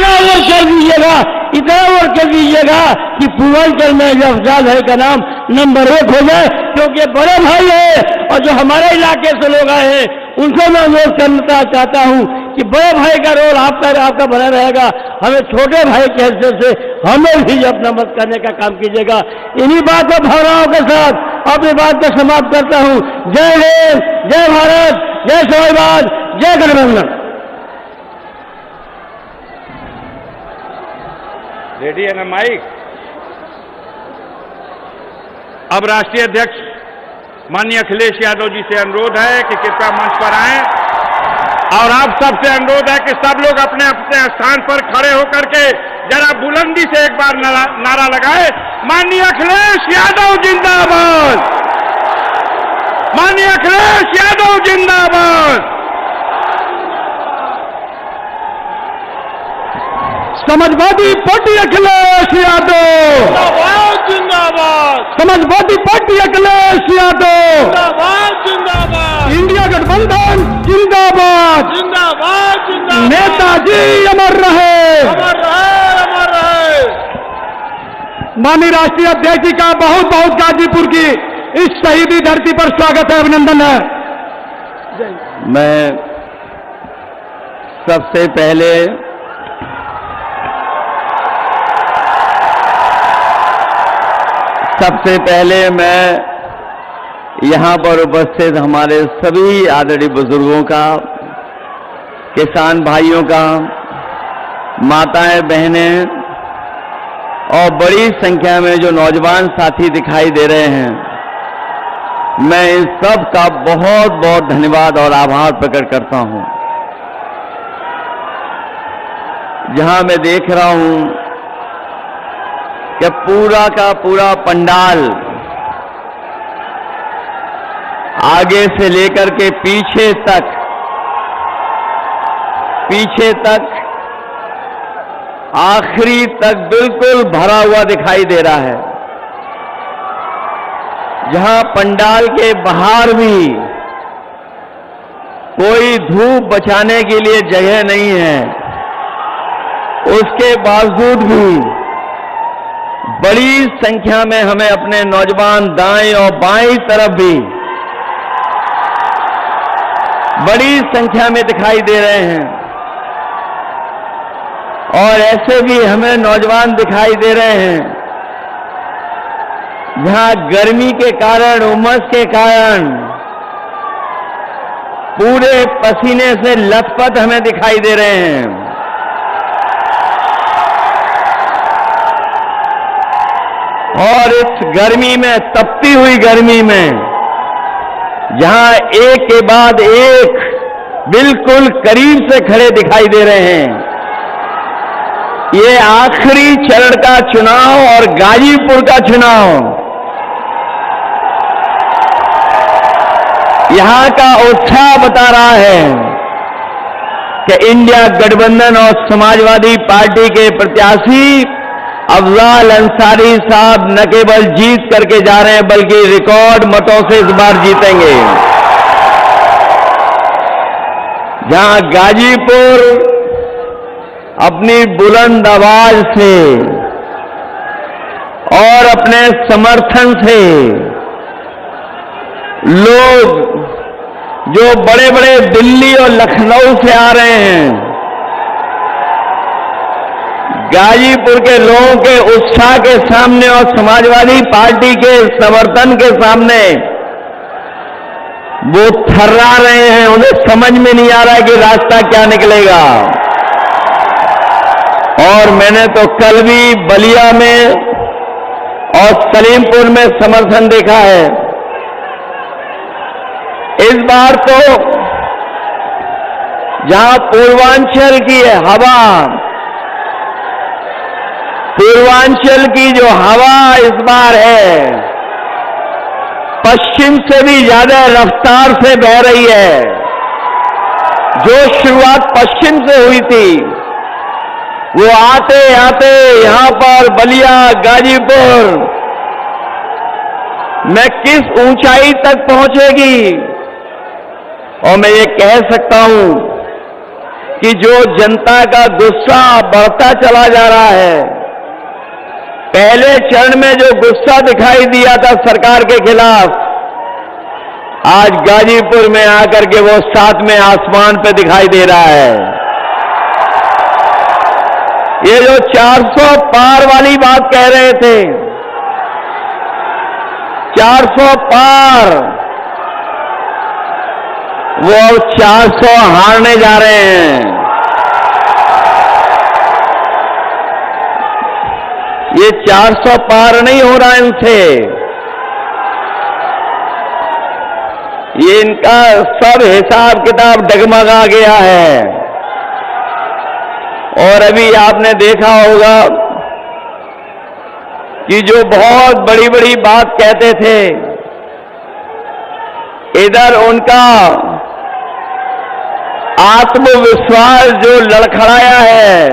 इतना वोट कर दीजिएगा, इतना वोट कर दीजिएगा कि पूर्वांचल में जो अफजाल भाई का नाम नंबर 1 हो जाए, क्योंकि बड़े भाई है और जो हमारे इलाके से लोग आए हैं उनको मैं अनुरोध करना चाहता हूं कि बड़े भाई का रोल आपका बना रहेगा। हमें छोटे भाई के हैसियत से हमें भी अपना मत करने का काम कीजिएगा। इन्हीं बात और भावनाओं के साथ अपनी बात को समाप्त करता हूं। जय हिंद, जय भारत, जय स्वाभिमान, जय गठबंधन। रेडी है ना माइक? अब राष्ट्रीय अध्यक्ष माननीय अखिलेश यादव जी से अनुरोध है कि कृपया मंच पर आएं और आप सबसे अनुरोध है कि सब लोग अपने अपने स्थान पर खड़े होकर के जरा बुलंदी से एक बार नारा लगाए, माननीय अखिलेश यादव जिंदाबाद, माननीय अखिलेश यादव जिंदाबाद। समाजवादी पार्टी अखिलेश यादव जिंदाबाद, जिंदाबाद। समाजवादी पार्टी अखिलेश यादव जिंदाबाद, जिंदाबाद। इंडिया गठबंधन जिंदाबाद, जिंदाबाद, जिंदाबाद। नेताजी अमर रहे, अमर रहे, अमर रहे। माननीय राष्ट्रीय अध्यक्ष जी का बहुत बहुत गाजीपुर की इस शहीदी धरती पर स्वागत है, अभिनंदन है। मैं सबसे पहले मैं यहाँ पर उपस्थित हमारे सभी आदरणीय बुजुर्गों का, किसान भाइयों का, माताएं बहनें और बड़ी संख्या में जो नौजवान साथी दिखाई दे रहे हैं, मैं इन सब का बहुत बहुत धन्यवाद और आभार प्रकट करता हूं। जहां मैं देख रहा हूं कि पूरा का पूरा पंडाल आगे से लेकर के पीछे तक आखिरी तक बिल्कुल भरा हुआ दिखाई दे रहा है। जहां पंडाल के बाहर भी कोई धूप बचाने के लिए जगह नहीं है, उसके बावजूद भी बड़ी संख्या में हमें अपने नौजवान दाएं और बाएं तरफ भी बड़ी संख्या में दिखाई दे रहे हैं। और ऐसे भी हमें नौजवान दिखाई दे रहे हैं जहां गर्मी के कारण, उमस के कारण पूरे पसीने से लथपथ हमें दिखाई दे रहे हैं। और इस गर्मी में, तपती हुई गर्मी में, जहां एक के बाद एक बिल्कुल करीब से खड़े दिखाई दे रहे हैं। ये आखिरी चरण का चुनाव और गाजीपुर का चुनाव, यहां का उत्साह बता रहा है कि इंडिया गठबंधन और समाजवादी पार्टी के प्रत्याशी अफजाल अंसारी साहब न केवल जीत करके जा रहे हैं बल्कि रिकॉर्ड मतों से इस बार जीतेंगे। जहां गाजीपुर अपनी बुलंद आवाज से और अपने समर्थन से लोग जो बड़े बड़े दिल्ली और लखनऊ से आ रहे हैं, गाजीपुर के लोगों के उत्साह के सामने और समाजवादी पार्टी के समर्थन के सामने वो थर्रा रहे हैं। उन्हें समझ में नहीं आ रहा है कि रास्ता क्या निकलेगा। और मैंने तो कल भी बलिया में और सलीमपुर में समर्थन देखा है। इस बार तो जहां पूर्वांचल की हवा, पूर्वांचल की जो हवा इस बार है, पश्चिम से भी ज्यादा रफ्तार से बह रही है। जो शुरुआत पश्चिम से हुई थी, वो आते आते यहां पर बलिया, गाजीपुर में किस ऊंचाई तक पहुंचेगी। और मैं ये कह सकता हूं कि जो जनता का गुस्सा बढ़ता चला जा रहा है, पहले चरण में जो गुस्सा दिखाई दिया था सरकार के खिलाफ, आज गाजीपुर में आकर के वो सातवें आसमान पे दिखाई दे रहा है। ये जो 400 पार वाली बात कह रहे थे, 400 पार, वो अब 400 हारने जा रहे हैं। ये 400 पार नहीं हो रहा इनसे, ये इनका सब हिसाब किताब डगमगा गया है। और अभी आपने देखा होगा कि जो बहुत बड़ी बड़ी बात कहते थे, इधर उनका आत्मविश्वास जो लड़खड़ाया है,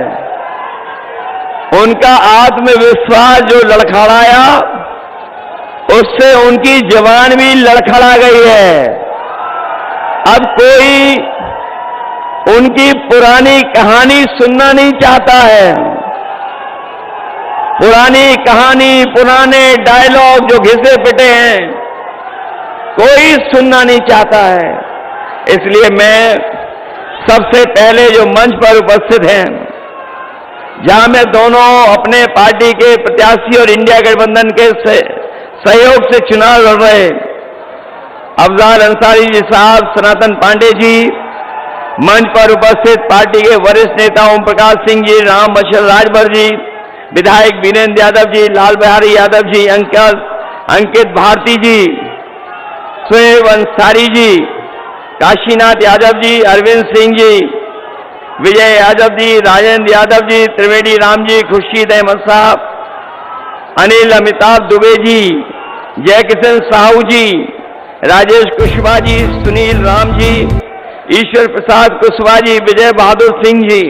उनका आत्मविश्वास जो लड़खड़ाया, उससे उनकी जवान भी लड़खड़ा गई है। अब कोई उनकी पुरानी कहानी सुनना नहीं चाहता है। पुरानी कहानी, पुराने डायलॉग जो घिसे पिटे हैं, कोई सुनना नहीं चाहता है। इसलिए मैं सबसे पहले जो मंच पर उपस्थित हैं, जहां मैं दोनों अपने पार्टी के प्रत्याशी और इंडिया गठबंधन के सहयोग से चुनाव लड़ रहे अफजाल अंसारी जी साहब, सनातन पांडे जी, मंच पर उपस्थित पार्टी के वरिष्ठ नेता ओम प्रकाश सिंह जी, राम मशल राजभर जी, विधायक वीरेंद्र यादव जी, लाल बिहारी यादव जी, अंकित भारती जी, शोएब अंसारी जी, काशीनाथ यादव जी, अरविंद सिंह जी, विजय यादव जी, राजेंद्र यादव जी, त्रिवेदी राम जी, खुर्शीद अहमद साहब, अनिल अमिताभ दुबे जी, जय किशन साहू जी, राजेश कुशवाहा जी, सुनील राम जी, ईश्वर प्रसाद कुशवाहा जी, विजय बहादुर सिंह जी,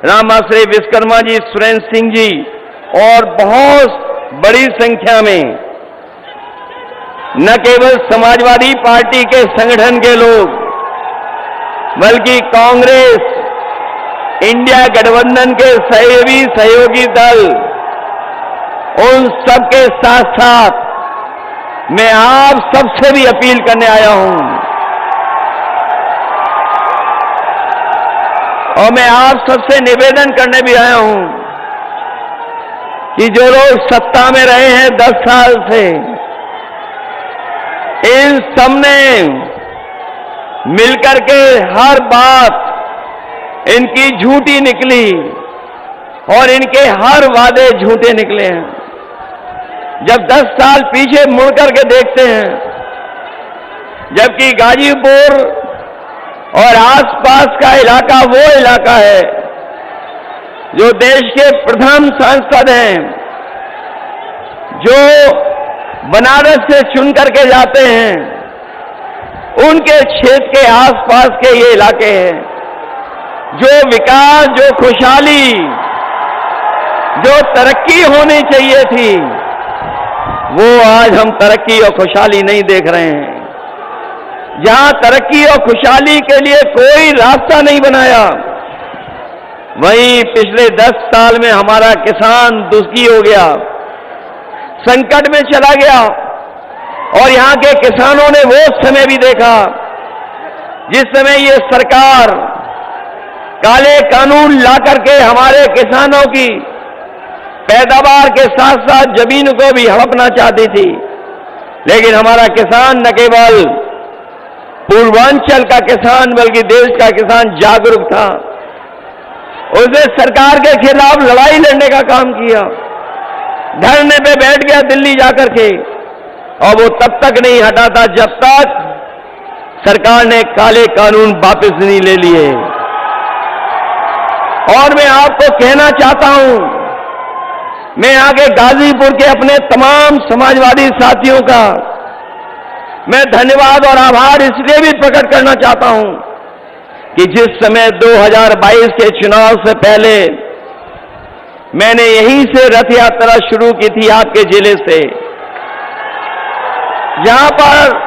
रामाश्रय विश्वकर्मा जी, सुरेंद्र सिंह जी, और बहुत बड़ी संख्या में न केवल समाजवादी पार्टी के संगठन के लोग, बल्कि कांग्रेस, इंडिया गठबंधन के सहयोगी दल, उन सबके साथ साथ मैं आप सबसे भी अपील करने आया हूं, और मैं आप सबसे निवेदन करने भी आया हूं कि जो लोग सत्ता में रहे हैं 10 साल से, इन सबने मिलकर के हर बात इनकी झूठी निकली और इनके हर वादे झूठे निकले हैं। जब 10 साल पीछे मुड़ करके देखते हैं, जबकि गाजीपुर और आसपास का इलाका वो इलाका है जो देश के प्रथम सांसद हैं, जो बनारस से चुन करके जाते हैं, उनके क्षेत्र के आसपास के ये इलाके हैं। जो विकास, जो खुशहाली, जो तरक्की होनी चाहिए थी, वो आज हम तरक्की और खुशहाली नहीं देख रहे हैं। जहां तरक्की और खुशहाली के लिए कोई रास्ता नहीं बनाया, वहीं पिछले 10 साल में हमारा किसान दुखी हो गया, संकट में चला गया। और यहां के किसानों ने वो समय भी देखा जिस समय ये सरकार काले कानून ला करके हमारे किसानों की पैदावार के साथ साथ जमीन को भी हड़पना चाहती थी। लेकिन हमारा किसान न केवल पूर्वांचल का किसान बल्कि देश का किसान जागरूक था। उसने सरकार के खिलाफ लड़ाई लड़ने का काम किया, धरने पे बैठ गया दिल्ली जाकर के, और वो तब तक नहीं हटा था जब तक सरकार ने काले कानून वापस नहीं ले लिए। और मैं आपको कहना चाहता हूं, मैं आगे गाजीपुर के अपने तमाम समाजवादी साथियों का मैं धन्यवाद और आभार इसलिए भी प्रकट करना चाहता हूं कि जिस समय 2022 के चुनाव से पहले मैंने यहीं से रथ यात्रा शुरू की थी, आपके जिले से, जहां पर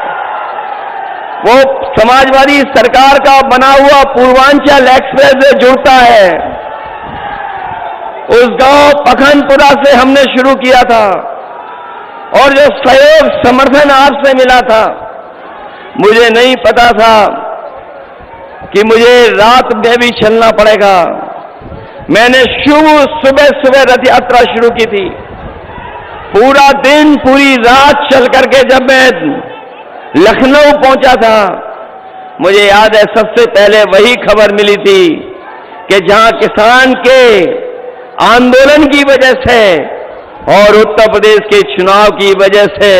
वो समाजवादी सरकार का बना हुआ पूर्वांचल एक्सप्रेस जुड़ता है। उस गांव पखनपुरा से हमने शुरू किया था और जो सहयोग समर्थन आपसे मिला था, मुझे नहीं पता था कि मुझे रात में भी चलना पड़ेगा। मैंने सुबह सुबह रथ यात्रा शुरू की थी। पूरा दिन पूरी रात चल करके जब मैं लखनऊ पहुंचा था, मुझे याद है सबसे पहले वही खबर मिली थी कि जहां किसान के आंदोलन की वजह से और उत्तर प्रदेश के चुनाव की वजह से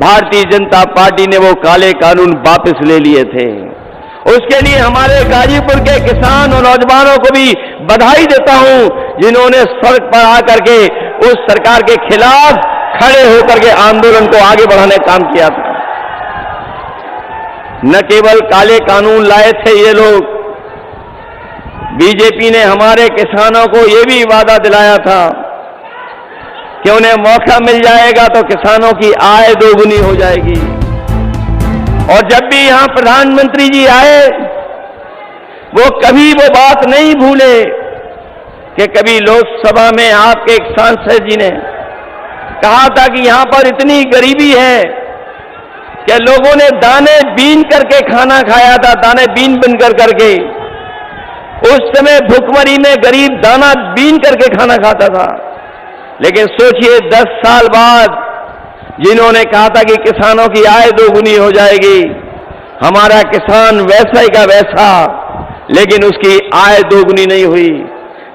भारतीय जनता पार्टी ने वो काले कानून वापस ले लिए थे। उसके लिए हमारे गाजीपुर के किसान और नौजवानों को भी बधाई देता हूं, जिन्होंने सड़क पर आकर के उस सरकार के खिलाफ खड़े होकर के आंदोलन को आगे बढ़ाने का काम किया था। न केवल काले कानून लाए थे ये लोग, बीजेपी ने हमारे किसानों को ये भी वादा दिलाया था कि उन्हें मौका मिल जाएगा तो किसानों की आय दोगुनी हो जाएगी। और जब भी यहां प्रधानमंत्री जी आए, वो कभी वो बात नहीं भूले कि कभी लोकसभा में आपके एक सांसद जी ने कहा था कि यहां पर इतनी गरीबी है कि लोगों ने दाने बीन करके खाना खाया था, दाने बीन बिन करके। उस समय भुखमरी में गरीब दाना बीन करके खाना खाता था। लेकिन सोचिए 10 साल बाद जिन्होंने कहा था कि किसानों की आय दोगुनी हो जाएगी, हमारा किसान वैसा ही का वैसा, लेकिन उसकी आय दोगुनी नहीं हुई।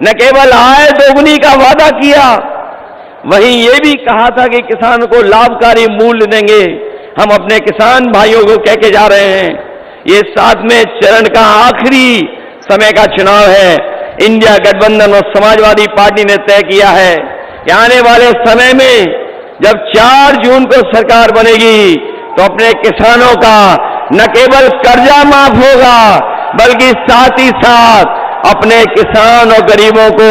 न केवल आय दोगुनी का वादा किया, वहीं ये भी कहा था कि किसान को लाभकारी मूल्य देंगे। हम अपने किसान भाइयों को कह के जा रहे हैं, ये 7वें चरण का आखिरी समय का चुनाव है। इंडिया गठबंधन और समाजवादी पार्टी ने तय किया है कि आने वाले समय में जब 4 जून को सरकार बनेगी तो अपने किसानों का न केवल कर्जा माफ होगा, बल्कि साथ ही साथ अपने किसान और गरीबों को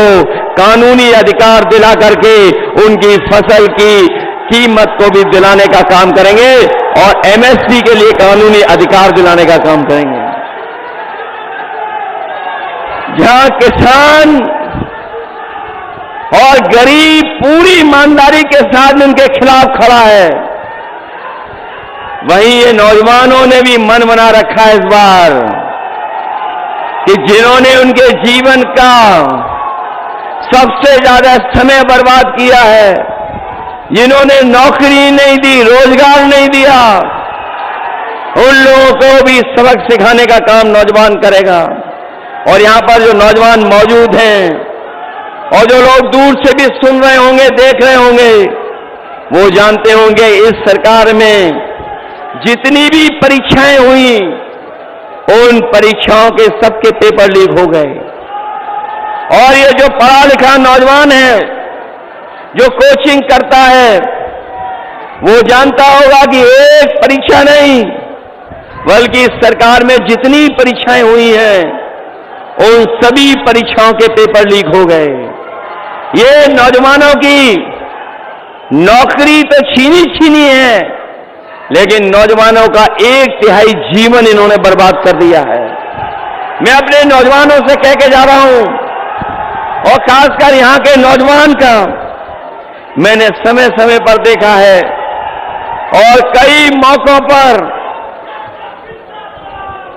कानूनी अधिकार दिला करके उनकी फसल की कीमत को भी दिलाने का काम करेंगे और एमएसपी के लिए कानूनी अधिकार दिलाने का काम करेंगे। जहां किसान और गरीब पूरी ईमानदारी के साथ उनके खिलाफ खड़ा है, वहीं ये नौजवानों ने भी मन बना रखा है इस बार कि जिन्होंने उनके जीवन का सबसे ज्यादा समय बर्बाद किया है, जिन्होंने नौकरी नहीं दी, रोजगार नहीं दिया, उन लोगों को भी सबक सिखाने का काम नौजवान करेगा। और यहां पर जो नौजवान मौजूद हैं और जो लोग दूर से भी सुन रहे होंगे, देख रहे होंगे, वो जानते होंगे इस सरकार में जितनी भी परीक्षाएं हुई, उन परीक्षाओं के सबके पेपर लीक हो गए। और ये जो पढ़ा लिखा नौजवान है, जो कोचिंग करता है, वो जानता होगा कि एक परीक्षा नहीं, बल्कि इस सरकार में जितनी परीक्षाएं हुई हैं, उन सभी परीक्षाओं के पेपर लीक हो गए। ये नौजवानों की नौकरी तो छीनी है, लेकिन नौजवानों का 1/3 जीवन इन्होंने बर्बाद कर दिया है। मैं अपने नौजवानों से कह के जा रहा हूं, और खासकर यहां के नौजवान का मैंने समय समय पर देखा है और कई मौकों पर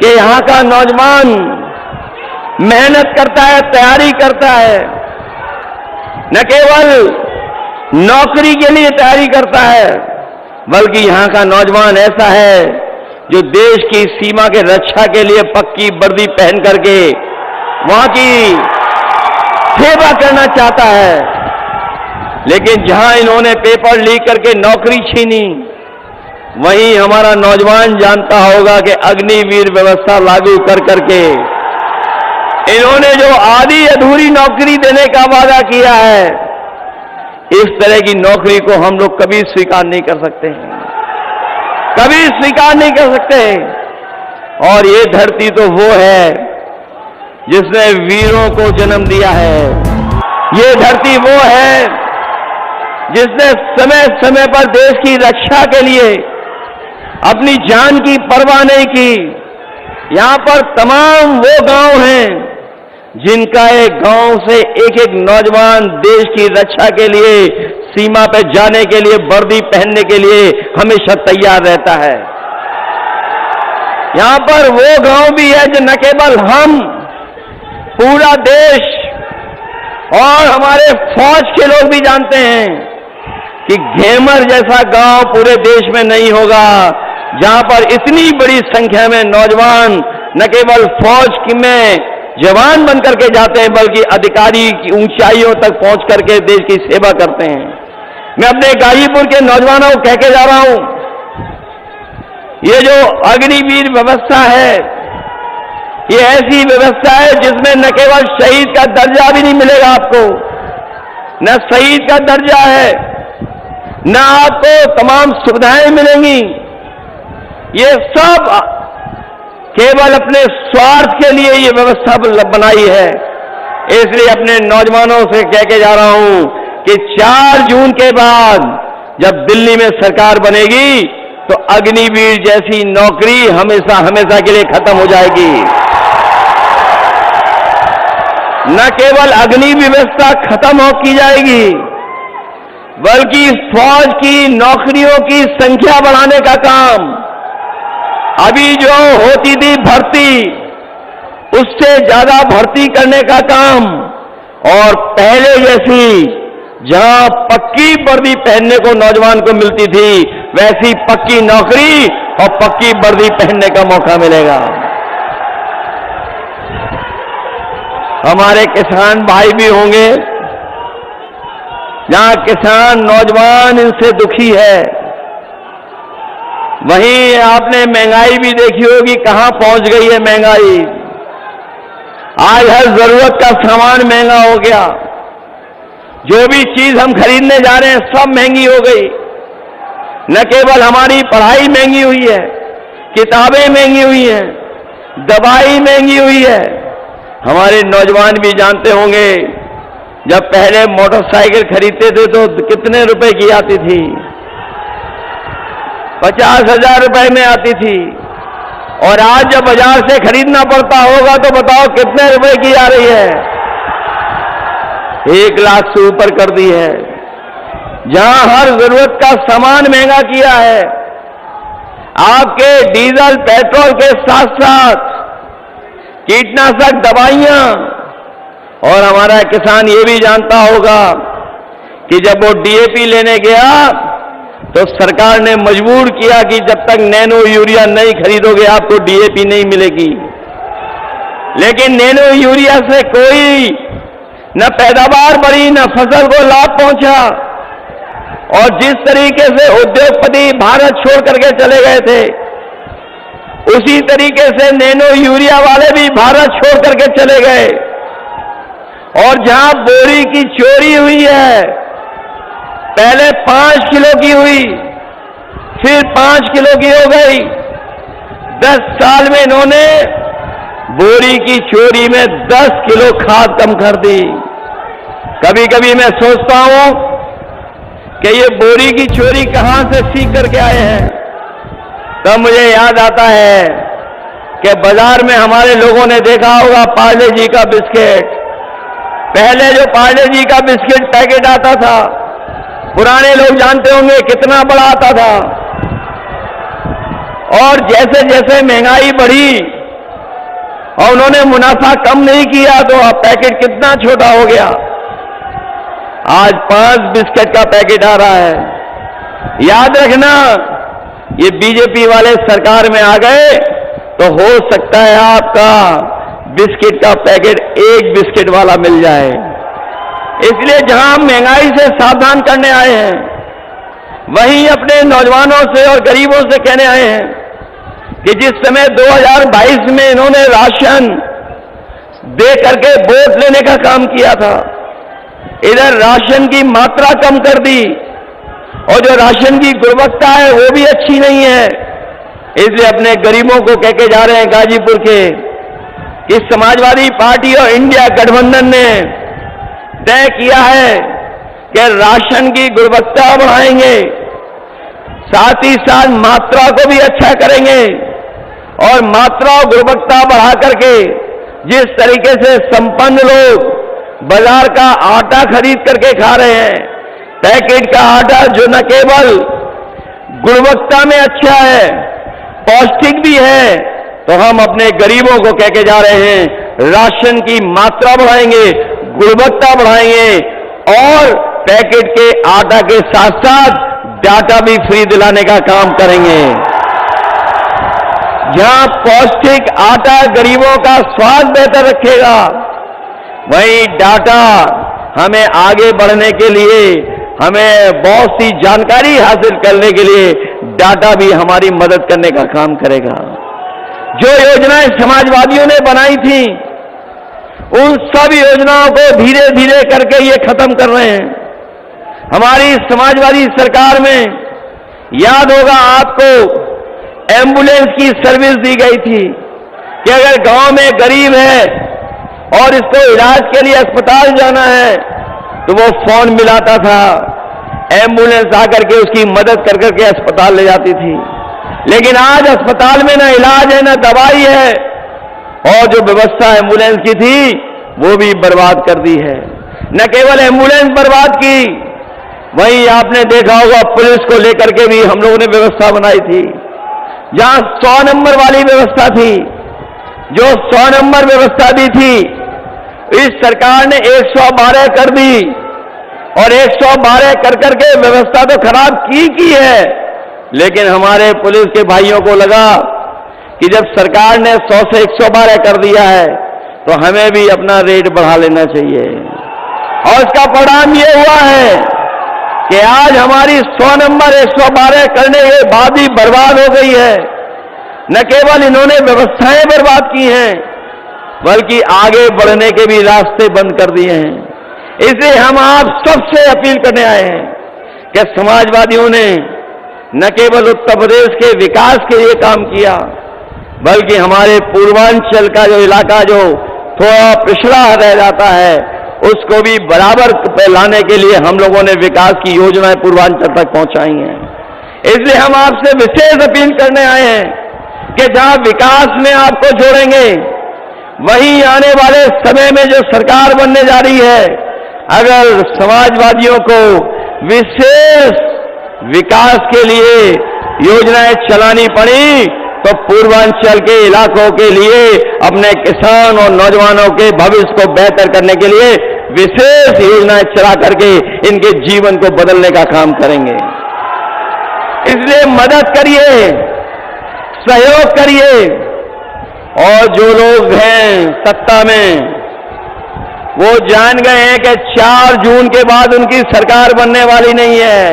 कि यहां का नौजवान मेहनत करता है, तैयारी करता है, न केवल नौकरी के लिए तैयारी करता है, बल्कि यहां का नौजवान ऐसा है जो देश की सीमा के रक्षा के लिए पक्की वर्दी पहन करके वहां की सेवा करना चाहता है। लेकिन जहां इन्होंने पेपर लीक करके नौकरी छीनी, वहीं हमारा नौजवान जानता होगा कि अग्निवीर व्यवस्था लागू कर करके इन्होंने जो आधी अधूरी नौकरी देने का वादा किया है, इस तरह की नौकरी को हम लोग कभी स्वीकार नहीं कर सकते हैं, कभी स्वीकार नहीं कर सकते। और ये धरती तो वो है जिसने वीरों को जन्म दिया है, ये धरती वो है जिसने समय समय पर देश की रक्षा के लिए अपनी जान की परवाह नहीं की, यहां पर तमाम वो गांव हैं जिनका एक गांव से एक एक नौजवान देश की रक्षा के लिए, सीमा पे जाने के लिए, वर्दी पहनने के लिए हमेशा तैयार रहता है। यहां पर वो गांव भी है जो न केवल हम, पूरा देश और हमारे फौज के लोग भी जानते हैं कि घेमर जैसा गांव पूरे देश में नहीं होगा, जहां पर इतनी बड़ी संख्या में नौजवान न केवल फौज में जवान बन करके जाते हैं, बल्कि अधिकारी की ऊंचाइयों तक पहुंच करके देश की सेवा करते हैं। मैं अपने गाजीपुर के नौजवानों को कह के जा रहा हूं, ये जो अग्निवीर व्यवस्था है, ये ऐसी व्यवस्था है जिसमें न केवल शहीद का दर्जा भी नहीं मिलेगा आपको, न शहीद का दर्जा है, न आपको तमाम सुविधाएं मिलेंगी। ये सब केवल अपने स्वार्थ के लिए ये व्यवस्था बनाई है। इसलिए अपने नौजवानों से कह के जा रहा हूं कि 4 जून के बाद जब दिल्ली में सरकार बनेगी तो अग्निवीर जैसी नौकरी हमेशा हमेशा के लिए खत्म हो जाएगी। न केवल अग्नि व्यवस्था खत्म हो की जाएगी, बल्कि फौज की नौकरियों की संख्या बढ़ाने का काम, अभी जो होती थी भर्ती, उससे ज्यादा भर्ती करने का काम, और पहले जैसी जहां पक्की वर्दी पहनने को नौजवान को मिलती थी, वैसी पक्की नौकरी और पक्की वर्दी पहनने का मौका मिलेगा। हमारे किसान भाई भी होंगे, जहां किसान नौजवान इनसे दुखी है, वहीं आपने महंगाई भी देखी होगी, कहां पहुंच गई है महंगाई। आज हर जरूरत का सामान महंगा हो गया, जो भी चीज हम खरीदने जा रहे हैं सब महंगी हो गई। न केवल हमारी पढ़ाई महंगी हुई है, किताबें महंगी हुई हैं, दवाई महंगी हुई है। हमारे नौजवान भी जानते होंगे, जब पहले मोटरसाइकिल खरीदते थे तो कितने रुपए की आती थी, 50,000 रुपए में आती थी, और आज जब बाजार से खरीदना पड़ता होगा तो बताओ कितने रुपए की आ रही है, 1 लाख से ऊपर कर दी है। जहां हर जरूरत का सामान महंगा किया है, आपके डीजल पेट्रोल के साथ साथ कीटनाशक दवाइयां, और हमारा किसान ये भी जानता होगा कि जब वो डीएपी लेने गया तो सरकार ने मजबूर किया कि जब तक नैनो यूरिया नहीं खरीदोगे आपको डीएपी नहीं मिलेगी। लेकिन नैनो यूरिया से कोई न पैदावार बढ़ी, न फसल को लाभ पहुंचा, और जिस तरीके से उद्योगपति भारत छोड़ करके चले गए थे, उसी तरीके से नैनो यूरिया वाले भी भारत छोड़ करके चले गए। और जहां बोरी की चोरी हुई है, पहले 5 किलो की हुई, फिर 5 किलो की हो गई, 10 साल में इन्होंने बोरी की चोरी में 10 किलो खाद कम कर दी। कभी कभी मैं सोचता हूं कि ये बोरी की चोरी कहां से सीख करके आए हैं। तब मुझे याद आता है कि बाजार में हमारे लोगों ने देखा होगा पार्ले जी का बिस्किट। पहले जो पार्ले जी का बिस्किट पैकेट आता था, पुराने लोग जानते होंगे कितना बड़ा आता था, और जैसे जैसे महंगाई बढ़ी और उन्होंने मुनाफा कम नहीं किया तो अब पैकेट कितना छोटा हो गया। आज 5 बिस्किट का पैकेट आ रहा है। याद रखना, ये बीजेपी वाले सरकार में आ गए तो हो सकता है आपका बिस्किट का पैकेट 1 बिस्किट वाला मिल जाए। इसलिए जहां हम महंगाई से सावधान करने आए हैं, वहीं अपने नौजवानों से और गरीबों से कहने आए हैं कि जिस समय 2022 में इन्होंने राशन दे करके वोट लेने का काम किया था, इधर राशन की मात्रा कम कर दी और जो राशन की गुणवत्ता है वो भी अच्छी नहीं है। इसलिए अपने गरीबों को कह के जा रहे हैं गाजीपुर के, इस समाजवादी पार्टी और इंडिया गठबंधन ने तय किया है कि राशन की गुणवत्ता बढ़ाएंगे, साथ ही साथ मात्रा को भी अच्छा करेंगे। और मात्रा और गुणवत्ता बढ़ा करके जिस तरीके से संपन्न लोग बाजार का आटा खरीद करके खा रहे हैं, पैकेट का आटा जो न केवल गुणवत्ता में अच्छा है, पौष्टिक भी है, तो हम अपने गरीबों को कह के जा रहे हैं राशन की मात्रा बढ़ाएंगे, गुणवत्ता बढ़ाएंगे और पैकेट के आटा के साथ साथ डाटा भी फ्री दिलाने का काम करेंगे। जहां पौष्टिक आटा गरीबों का स्वास्थ्य बेहतर रखेगा, वहीं डाटा हमें आगे बढ़ने के लिए, हमें बहुत सी जानकारी हासिल करने के लिए डाटा भी हमारी मदद करने का काम करेगा। जो योजनाएं समाजवादियों ने बनाई थी, उन सब योजनाओं को धीरे धीरे करके ये खत्म कर रहे हैं। हमारी समाजवादी सरकार में याद होगा आपको, एम्बुलेंस की सर्विस दी गई थी कि अगर गांव में गरीब है और इसको इलाज के लिए अस्पताल जाना है तो वो फोन मिलाता था, एम्बुलेंस आकर के उसकी मदद कर करके अस्पताल ले जाती थी। लेकिन आज अस्पताल में ना इलाज है, ना दवाई है, और जो व्यवस्था एम्बुलेंस की थी वो भी बर्बाद कर दी है। न केवल एम्बुलेंस बर्बाद की, वहीं आपने देखा होगा पुलिस को लेकर के भी हम लोगों ने व्यवस्था बनाई थी। जहां 100 नंबर वाली व्यवस्था थी, जो 100 नंबर व्यवस्था दी थी, इस सरकार ने 112 कर दी और 112 कर करके व्यवस्था तो खराब की है। लेकिन हमारे पुलिस के भाइयों को लगा कि जब सरकार ने 100 से 112 कर दिया है तो हमें भी अपना रेट बढ़ा लेना चाहिए, और इसका परिणाम ये हुआ है कि आज हमारी 100 नंबर 112 करने के बाद ही बर्बाद हो गई है। न केवल इन्होंने व्यवस्थाएं बर्बाद की हैं, बल्कि आगे बढ़ने के भी रास्ते बंद कर दिए हैं। इसलिए हम आप सबसे अपील करने आए हैं कि समाजवादियों ने न केवल उत्तर प्रदेश के विकास के लिए काम किया, बल्कि हमारे पूर्वांचल का जो इलाका जो थोड़ा पिछड़ा रह जाता है, उसको भी बराबर पे लाने के लिए हम लोगों ने विकास की योजनाएं पूर्वांचल तक पहुंचाई हैं। इसलिए हम आपसे विशेष अपील करने आए हैं कि जहां विकास में आपको जोड़ेंगे, वहीं आने वाले समय में जो सरकार बनने जा रही है, अगर समाजवादियों को विशेष विकास के लिए योजनाएं चलानी पड़ी तो पूर्वांचल के इलाकों के लिए, अपने किसान और नौजवानों के भविष्य को बेहतर करने के लिए विशेष योजनाएं चला करके इनके जीवन को बदलने का काम करेंगे। इसलिए मदद करिए, सहयोग करिए, और जो लोग हैं सत्ता में वो जान गए हैं कि 4 जून के बाद उनकी सरकार बनने वाली नहीं है।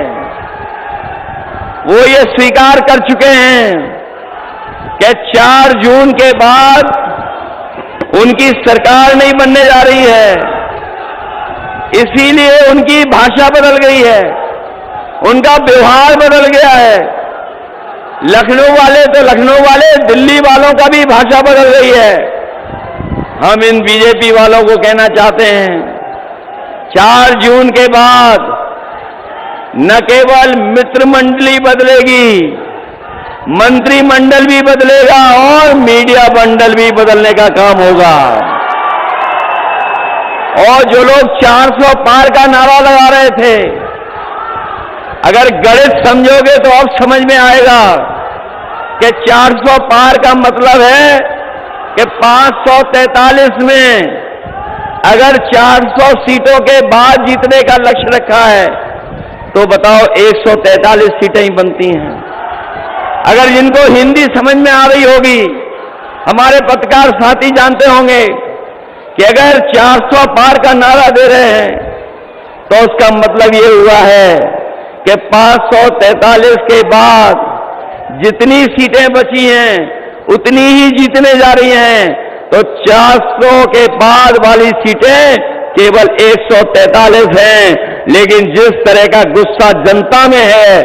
वो ये स्वीकार कर चुके हैं कि 4 जून के बाद उनकी सरकार नहीं बनने जा रही है। इसीलिए उनकी भाषा बदल गई है, उनका व्यवहार बदल गया है। लखनऊ वाले तो लखनऊ वाले, दिल्ली वालों का भी भाषा बदल गई है। हम इन बीजेपी वालों को कहना चाहते हैं, 4 जून के बाद न केवल मित्र मंडली बदलेगी, मंत्रिमंडल भी बदलेगा और मीडिया मंडल भी बदलने का काम होगा। और जो लोग 400 पार का नारा लगा रहे थे, अगर गणित समझोगे तो अब समझ में आएगा कि 400 पार का मतलब है कि 543 में अगर 400 सीटों के बाद जीतने का लक्ष्य रखा है तो बताओ 143 सीटें ही बनती हैं। अगर जिनको हिंदी समझ में आ रही होगी, हमारे पत्रकार साथी जानते होंगे कि अगर 400 पार का नारा दे रहे हैं तो उसका मतलब ये हुआ है कि 543 के बाद जितनी सीटें बची हैं उतनी ही जीतने जा रही हैं। तो 400 के बाद वाली सीटें केवल 143 हैं। लेकिन जिस तरह का गुस्सा जनता में है,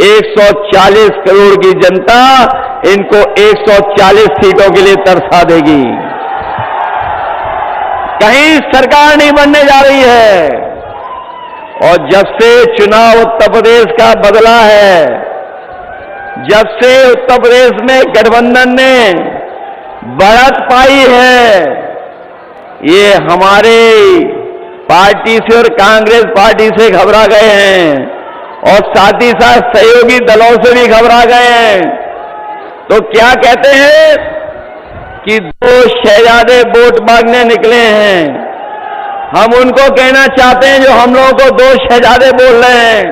140 करोड़ की जनता इनको 140 सीटों के लिए तरसा देगी। कहीं सरकार नहीं बनने जा रही है। और जब से चुनाव उत्तर प्रदेश का बदला है, जब से उत्तर प्रदेश में गठबंधन ने बढ़त पाई है, ये हमारे पार्टी से और कांग्रेस पार्टी से घबरा गए हैं और साथ ही साथ सहयोगी दलों से भी घबरा गए हैं। तो क्या कहते हैं कि 2 शहजादे वोट मांगने निकले हैं। हम उनको कहना चाहते हैं जो हम लोगों को 2 शहजादे बोल रहे हैं।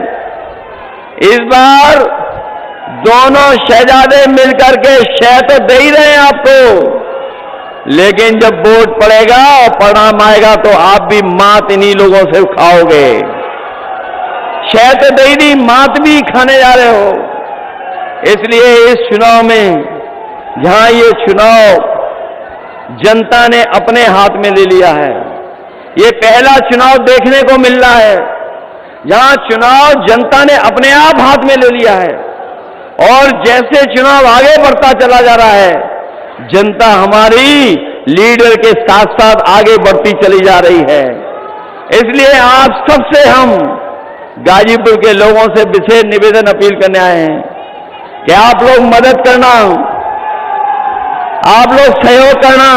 इस बार दोनों शहजादे मिलकर के शह तो दे ही रहे हैं आपको, लेकिन जब वोट पड़ेगा और परिणाम आएगा तो आप भी मात इन्हीं लोगों से खाओगे। शह तो दे दी, मात भी खाने जा रहे हो। इसलिए इस चुनाव में, जहां ये चुनाव जनता ने अपने हाथ में ले लिया है, ये पहला चुनाव देखने को मिल रहा है जहां चुनाव जनता ने अपने आप हाथ में ले लिया है। और जैसे चुनाव आगे बढ़ता चला जा रहा है, जनता हमारी लीडर के साथ साथ आगे बढ़ती चली जा रही है। इसलिए आप सबसे हम गाजीपुर के लोगों से विशेष निवेदन अपील करने आए हैं कि आप लोग मदद करना, आप लोग सहयोग करना।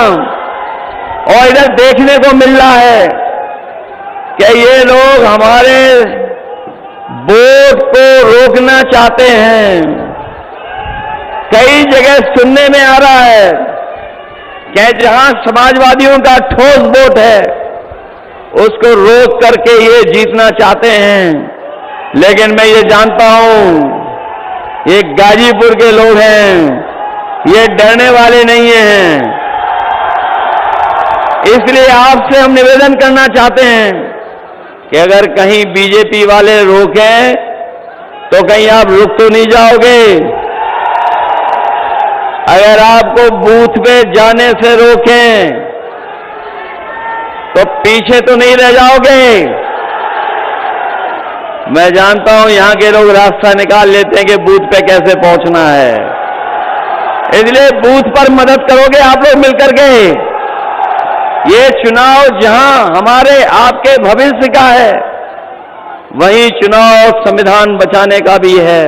और इधर देखने को मिल रहा है कि ये लोग हमारे वोट को रोकना चाहते हैं। कई जगह सुनने में आ रहा है कि जहां समाजवादियों का ठोस वोट है उसको रोक करके ये जीतना चाहते हैं। लेकिन मैं ये जानता हूं, ये गाजीपुर के लोग हैं, ये डरने वाले नहीं हैं। इसलिए आपसे हम निवेदन करना चाहते हैं कि अगर कहीं बीजेपी वाले रोकें तो कहीं आप रुक तो नहीं जाओगे। अगर आपको बूथ पे जाने से रोकें तो पीछे तो नहीं रह जाओगे। मैं जानता हूं यहां के लोग रास्ता निकाल लेते हैं कि बूथ पे कैसे पहुंचना है, इसलिए बूथ पर मदद करोगे आप लोग मिलकर के। ये चुनाव जहां हमारे आपके भविष्य का है, वहीं चुनाव संविधान बचाने का भी है।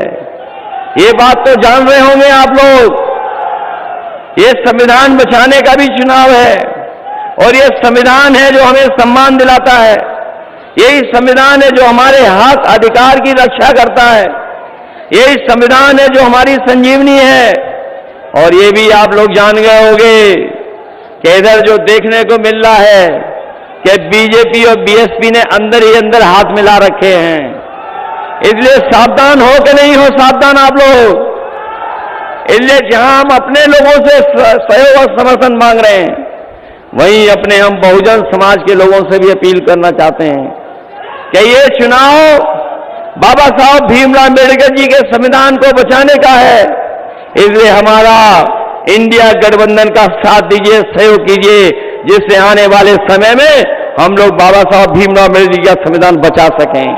ये बात तो जान रहे होंगे आप लोग। ये संविधान बचाने का भी चुनाव है और ये संविधान है जो हमें सम्मान दिलाता है। यही संविधान है जो हमारे हक अधिकार की रक्षा करता है। यही संविधान है जो हमारी संजीवनी है। और ये भी आप लोग जान गए होंगे कि इधर जो देखने को मिल रहा है कि बीजेपी और बीएसपी ने अंदर ही अंदर हाथ मिला रखे हैं। इसलिए सावधान हो कि नहीं हो सावधान आप लोग। इसलिए जहां हम अपने लोगों से सहयोग और समर्थन मांग रहे हैं, वहीं अपने हम बहुजन समाज के लोगों से भी अपील करना चाहते हैं कि ये चुनाव बाबा साहब भीमराव अम्बेडकर जी के संविधान को बचाने का है। इसलिए हमारा इंडिया गठबंधन का साथ दीजिए, सहयोग कीजिए, जिससे आने वाले समय में हम लोग बाबा साहब भीमराव अम्बेडकर जी का संविधान बचा सकें।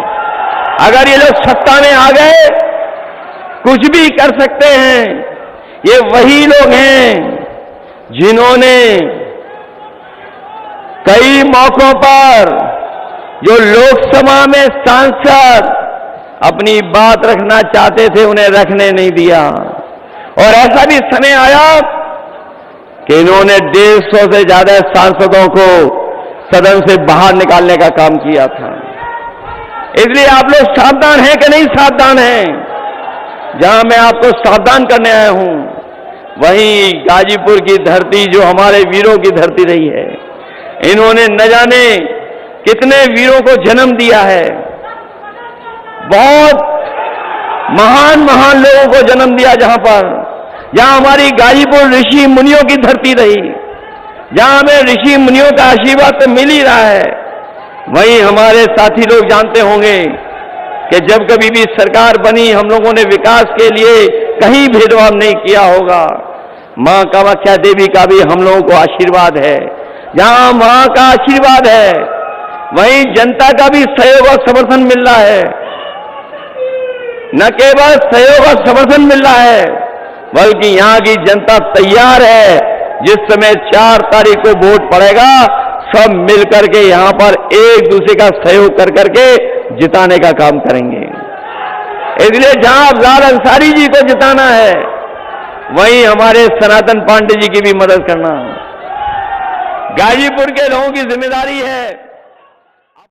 अगर ये लोग सत्ता में आ गए, कुछ भी कर सकते हैं। ये वही लोग हैं जिन्होंने कई मौकों पर जो लोकसभा में सांसद अपनी बात रखना चाहते थे, उन्हें रखने नहीं दिया। और ऐसा भी समय आया कि इन्होंने 150 से ज्यादा सांसदों को सदन से बाहर निकालने का काम किया था। इसलिए आप लोग सावधान हैं कि नहीं सावधान हैं? जहां मैं आपको सावधान करने आया हूं, वहीं गाजीपुर की धरती जो हमारे वीरों की धरती रही है, इन्होंने न जाने कितने वीरों को जन्म दिया है। बहुत महान महान लोगों को जन्म दिया। जहां हमारी गाजीपुर ऋषि मुनियों की धरती रही, जहां हमें ऋषि मुनियों का आशीर्वाद तो मिल ही रहा है, वहीं हमारे साथी लोग जानते होंगे कि जब कभी भी सरकार बनी, हम लोगों ने विकास के लिए कहीं भेदभाव नहीं किया होगा। मां कामाख्या देवी का भी हम लोगों को आशीर्वाद है। जहां मां का आशीर्वाद है, वहीं जनता का भी सहयोग और समर्थन मिल रहा है। न केवल सहयोग और समर्थन मिल रहा है, बल्कि यहां की जनता तैयार है। जिस समय 4 तारीख को वोट पड़ेगा, सब मिलकर के यहां पर एक दूसरे का सहयोग कर करके जिताने का काम करेंगे। इसलिए जहां अफजाल अंसारी जी को जिताना है, वहीं हमारे सनातन पांडे जी की भी मदद करना गाजीपुर के लोगों की जिम्मेदारी है।